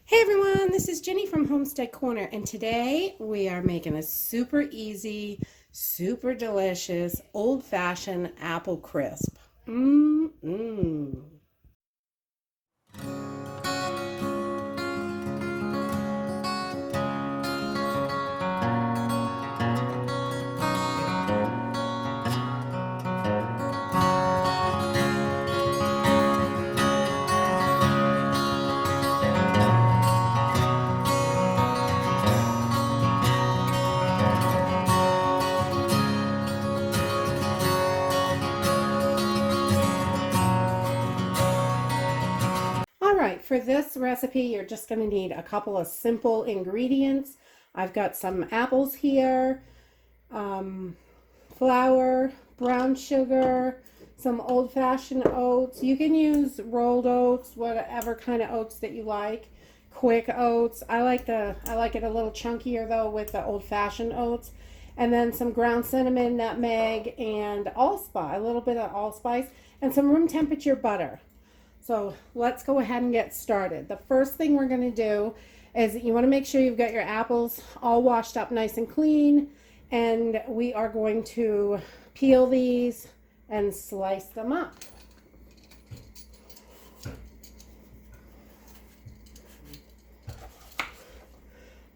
Hey everyone, this is Jenny from Homestead Corner, and today we are making a super easy, super delicious, old-fashioned apple crisp. Mmm. All right, for this recipe, you're just going to need a couple of simple ingredients. I've got some apples here, um, flour, brown sugar, some old-fashioned oats. You can use rolled oats, whatever kind of oats that you like. Quick oats. I like it a little chunkier though with the old-fashioned oats. And then some ground cinnamon, nutmeg, and allspice, a little bit of allspice, and some room temperature butter. So let's go ahead and get started. The first thing we're going to do is you want to make sure you've got your apples all washed up nice and clean. And we are going to peel these and slice them up.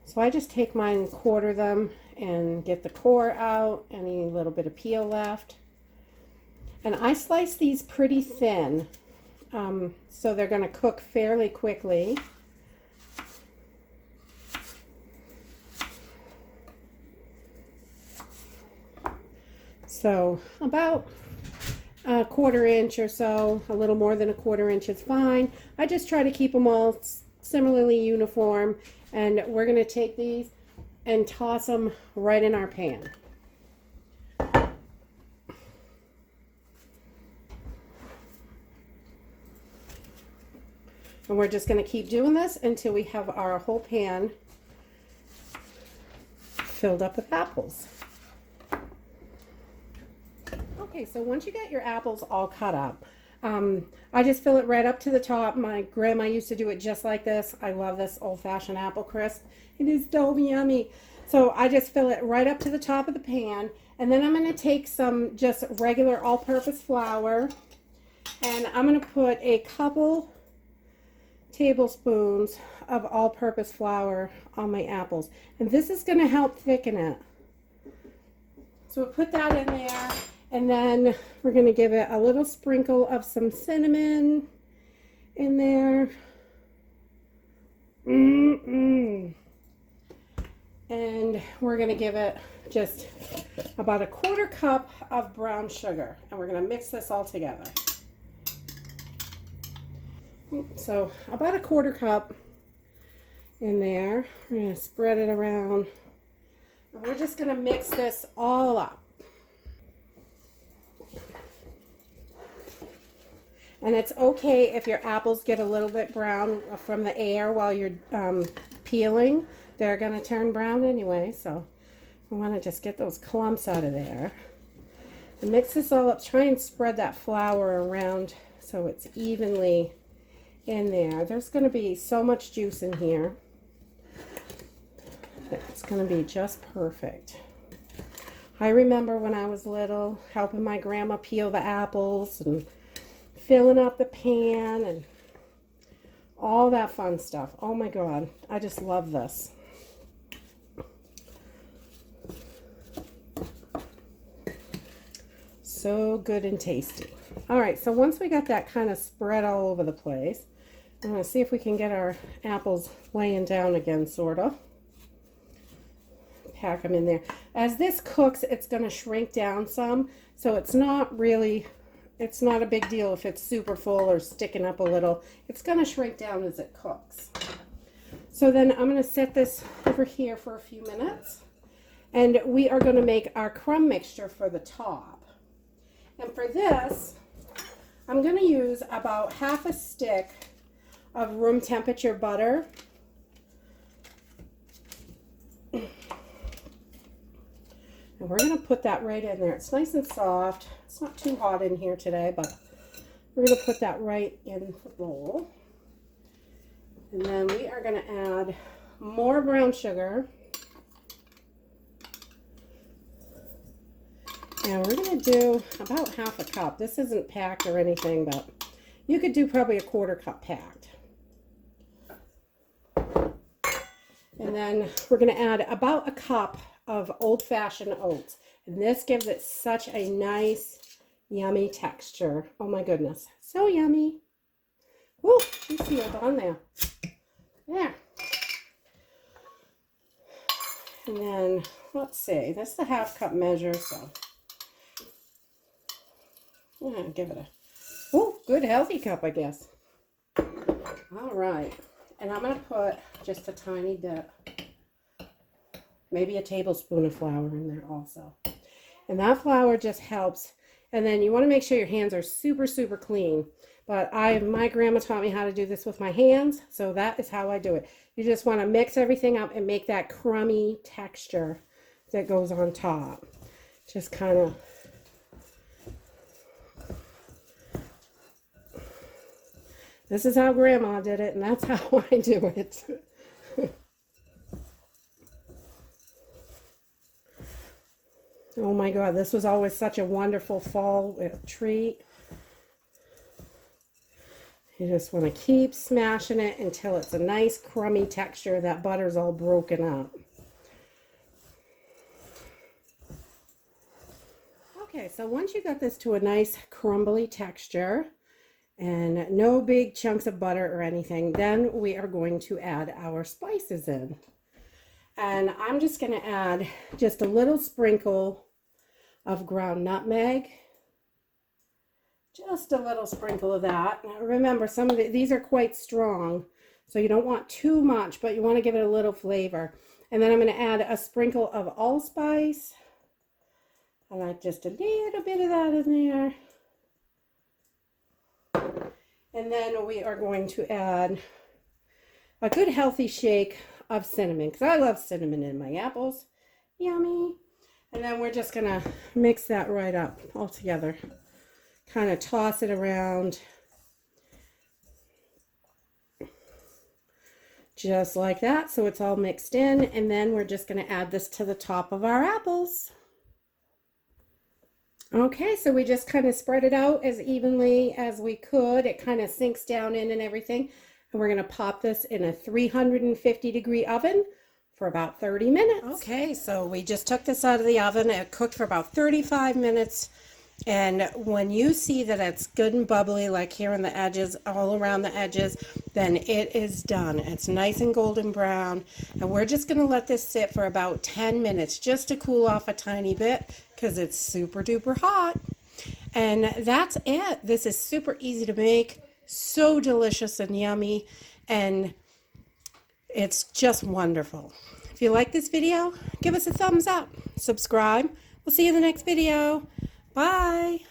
So I just take mine and quarter them and get the core out, any little bit of peel left. And I slice these pretty thin. So they're going to cook fairly quickly. So about a quarter inch or so, a little more than a quarter inch is fine. I just try to keep them all similarly uniform, and we're going to take these and toss them right in our pan. And we're just going to keep doing this until we have our whole pan filled up with apples. Okay, so once you get your apples all cut up, I just fill it right up to the top. My grandma used to do it just like this. I love this old-fashioned apple crisp. It is so yummy. So I just fill it right up to the top of the pan, and then I'm going to take some just regular all-purpose flour, and I'm going to put a couple tablespoons of all-purpose flour on my apples, and this is going to help thicken it. So we'll put that in there, and then we're going to give it a little sprinkle of some cinnamon in there. And we're going to give it just about a quarter cup of brown sugar, and we're going to mix this all together. So about a quarter cup in there. We're going to spread it around. And we're just going to mix this all up. And it's okay if your apples get a little bit brown from the air while you're peeling. They're going to turn brown anyway, so we want to just get those clumps out of there. And mix this all up. Try and spread that flour around so it's evenly in there. There's going to be so much juice in here that it's going to be just perfect. I remember when I was little helping my grandma peel the apples and filling up the pan and all that fun stuff. Oh my God, I just love this. So good and tasty. All right, so once we got that kind of spread all over the place, I'm going to see if we can get our apples laying down again, sort of. Pack them in there. As this cooks, it's going to shrink down some, so it's not a big deal if it's super full or sticking up a little. It's going to shrink down as it cooks. So then I'm going to set this over here for a few minutes, and we are going to make our crumb mixture for the top. And for this, I'm going to use about half a stick of room temperature butter. And we're going to put that right in there. It's nice and soft. It's not too hot in here today, but we're going to put that right in the bowl. And then we are going to add more brown sugar. And we're going to do about half a cup. This isn't packed or anything, but you could do probably a quarter cup packed. And then we're going to add about a cup of old-fashioned oats. And this gives it such a nice, yummy texture. Oh my goodness, so yummy. Ooh, you see it on there. There. And then, let's see, that's the half cup measure, so I'm going to give it a, ooh, good healthy cup, I guess. All right. And I'm going to put just a tiny bit, maybe a tablespoon of flour in there also. And that flour just helps. And then you want to make sure your hands are super, super clean. But my grandma taught me how to do this with my hands, so that is how I do it. You just want to mix everything up and make that crummy texture that goes on top. Just kind of. This is how Grandma did it, and that's how I do it. Oh my God, this was always such a wonderful fall treat. You just want to keep smashing it until it's a nice crummy texture. That butter's all broken up. Okay, so once you got this to a nice crumbly texture, and no big chunks of butter or anything, then we are going to add our spices in. And I'm just going to add just a little sprinkle of ground nutmeg. Just a little sprinkle of that. Now remember, some of these are quite strong, so you don't want too much, but you want to give it a little flavor. And then I'm going to add a sprinkle of allspice. I like just a little bit of that in there. And then we are going to add a good healthy shake of cinnamon, because I love cinnamon in my apples. Yummy. And then we're just going to mix that right up all together. Kind of toss it around. Just like that, so it's all mixed in. And then we're just going to add this to the top of our apples. Okay, so we just kind of spread it out as evenly as we could. It kind of sinks down in and everything. And we're going to pop this in a 350-degree oven for about 30 minutes. Okay, so we just took this out of the oven. It cooked for about 35 minutes. And when you see that it's good and bubbly, like here on the edges, all around the edges, then it is done. It's nice and golden brown. And we're just going to let this sit for about 10 minutes just to cool off a tiny bit, because it's super duper hot. And that's it. This is super easy to make, so delicious and yummy, and it's just wonderful. If you like this video, give us a thumbs up, subscribe. We'll see you in the next video. Bye.